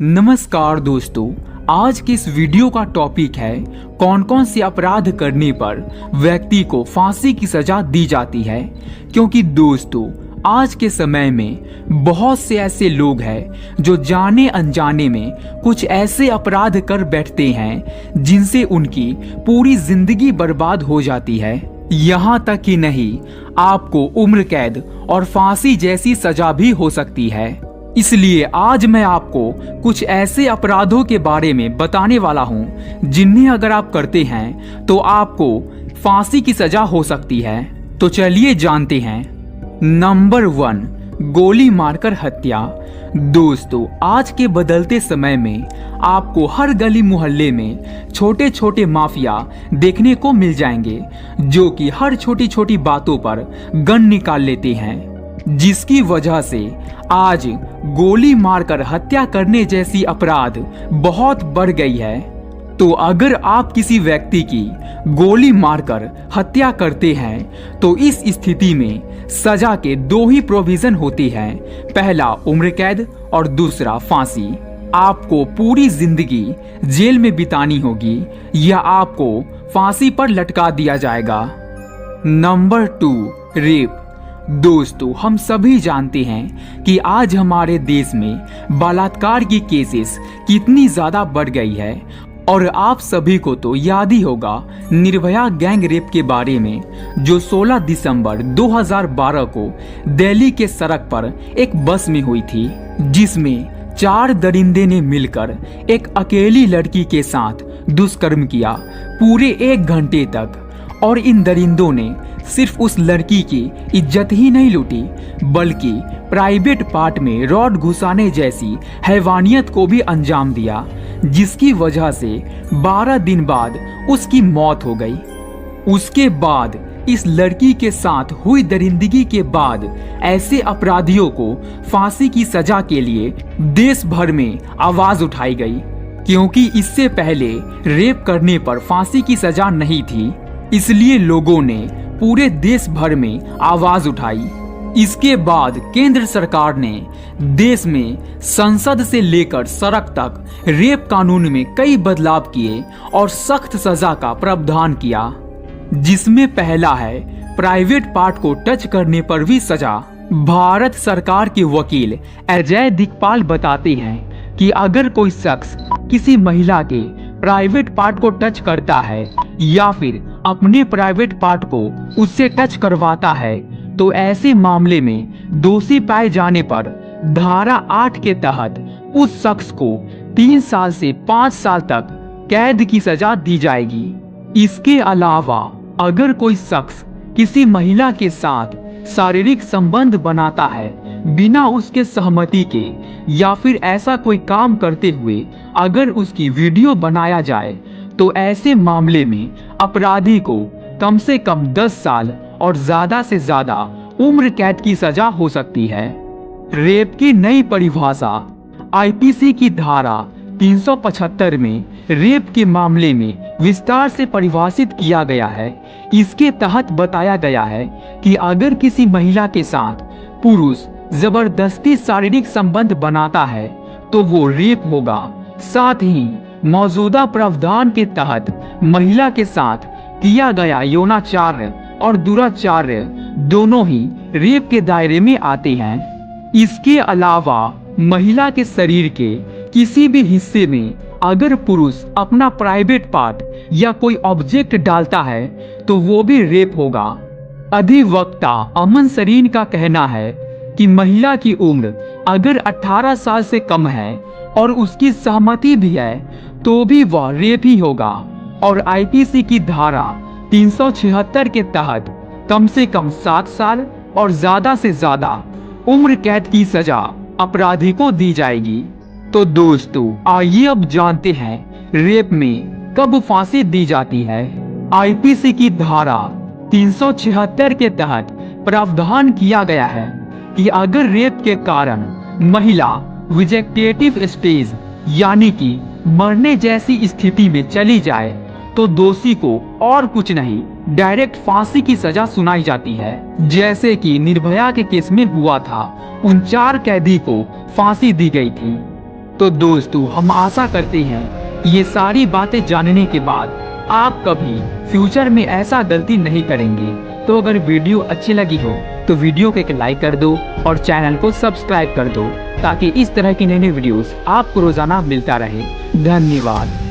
नमस्कार दोस्तों, आज के इस वीडियो का टॉपिक है कौन कौन से अपराध करने पर व्यक्ति को फांसी की सजा दी जाती है। क्योंकि दोस्तों, आज के समय में बहुत से ऐसे लोग हैं जो जाने अनजाने में कुछ ऐसे अपराध कर बैठते हैं जिनसे उनकी पूरी जिंदगी बर्बाद हो जाती है। यहाँ तक कि नहीं, आपको उम्र कैद और फांसी जैसी सजा भी हो सकती है। इसलिए आज मैं आपको कुछ ऐसे अपराधों के बारे में बताने वाला हूं जिन्हें अगर आप करते हैं तो आपको फांसी की सजा हो सकती है। तो चलिए जानते हैं। नंबर 1, गोली मारकर हत्या। दोस्तों, आज के बदलते समय में आपको हर गली मोहल्ले में छोटे छोटे माफिया देखने को मिल जाएंगे जो कि हर छोटी छोटी बातों पर गन निकाल लेते हैं, जिसकी वजह से आज गोली मारकर हत्या करने जैसी अपराध बहुत बढ़ गई है। तो अगर आप किसी व्यक्ति की गोली मारकर हत्या करते हैं तो इस स्थिति में सजा के 2 ही प्रोविजन होती हैं। पहला उम्र कैद और दूसरा फांसी। आपको पूरी जिंदगी जेल में बितानी होगी या आपको फांसी पर लटका दिया जाएगा। Number 2, rape. दोस्तों, हम सभी जानते हैं कि आज हमारे देश में बलात्कार की केसेस कितनी ज्यादा बढ़ गई है और आप सभी को तो याद ही होगा निर्भया गैंग रेप के बारे में, जो 16 दिसंबर 2012 को दिल्ली के सड़क पर एक बस में हुई थी, जिसमें 4 दरिंदे ने मिलकर एक अकेली लड़की के साथ दुष्कर्म किया पूरे 1 घंटे तक। और इन दरिंदों ने सिर्फ उस लड़की की इज्जत ही नहीं लूटी बल्कि प्राइवेट पार्ट में रॉड घुसाने जैसी हैवानियत को भी अंजाम दिया, जिसकी वजह से 12 दिन बाद उसकी मौत हो गई। उसके बाद इस लड़की के साथ हुई दरिंदगी के बाद ऐसे अपराधियों को फांसी की सजा के लिए देश भर में आवाज उठाई गई, क्योंकि इससे पहले रेप करने पर फांसी की सजा नहीं थी। इसलिए लोगों ने पूरे देश भर में आवाज उठाई। इसके बाद केंद्र सरकार ने देश में संसद से लेकर सड़क तक रेप कानून में कई बदलाव किए और सख्त सजा का प्रावधान किया, जिसमें पहला है प्राइवेट पार्ट को टच करने पर भी सजा। भारत सरकार के वकील अजय दिगपाल बताते हैं कि अगर कोई शख्स किसी महिला के प्राइवेट पार्ट को टच करता है या फिर अपने प्राइवेट पार्ट को उससे टच करवाता है तो ऐसे मामले में दोषी पाए जाने पर धारा 8 के तहत उस शख्स को 3 साल से 5 साल तक कैद की सजा दी जाएगी। इसके अलावा अगर कोई शख्स किसी महिला के साथ शारीरिक संबंध बनाता है बिना उसके सहमति के या फिर ऐसा कोई काम करते हुए अगर उसकी वीडियो बनाया जाए तो ऐसे मामले में अपराधी को कम से कम 10 साल और ज्यादा से ज्यादा उम्र कैद की सजा हो सकती है। रेप की नई परिभाषा। आईपीसी की धारा 375 में रेप के मामले में विस्तार से परिभाषित किया गया है। इसके तहत बताया गया है कि अगर किसी महिला के साथ पुरुष जबरदस्ती शारीरिक संबंध बनाता है तो वो रेप होगा। साथ ही मौजूदा प्रावधान के तहत महिला के साथ किया गया यौनाचार्य और दुराचार्य दोनों ही रेप के दायरे में आते हैं। इसके अलावा महिला के शरीर के किसी भी हिस्से में अगर पुरुष अपना प्राइवेट पार्ट या कोई ऑब्जेक्ट डालता है तो वो भी रेप होगा। अधिवक्ता अमन सरीन का कहना है कि महिला की उम्र अगर 18 साल से कम है और उसकी सहमति भी है तो भी वह रेप ही होगा। और आईपीसी की धारा 376 के तहत कम से कम 7 साल और ज्यादा से ज्यादा उम्र कैद की सजा अपराधी को दी जाएगी। तो दोस्तों, आइए अब जानते हैं रेप में कब फांसी दी जाती है। आईपीसी की धारा 376 के तहत प्रावधान किया गया है कि अगर रेप के कारण महिला वेजेटेटिव स्टेज यानी कि मरने जैसी स्थिति में चली जाए तो दोषी को और कुछ नहीं, डायरेक्ट फांसी की सजा सुनाई जाती है। जैसे कि निर्भया के केस में हुआ था, उन 4 कैदी को फांसी दी गई थी। तो दोस्तों हम आशा करते हैं कि ये सारी बातें जानने के बाद आप कभी फ्यूचर में ऐसा गलती नहीं करेंगे। तो अगर वीडियो अच्छी लगी हो तो वीडियो को एक लाइक कर दो और चैनल को सब्सक्राइब कर दो ताकि इस तरह की नई नई वीडियोस आपको रोजाना मिलता रहे। धन्यवाद।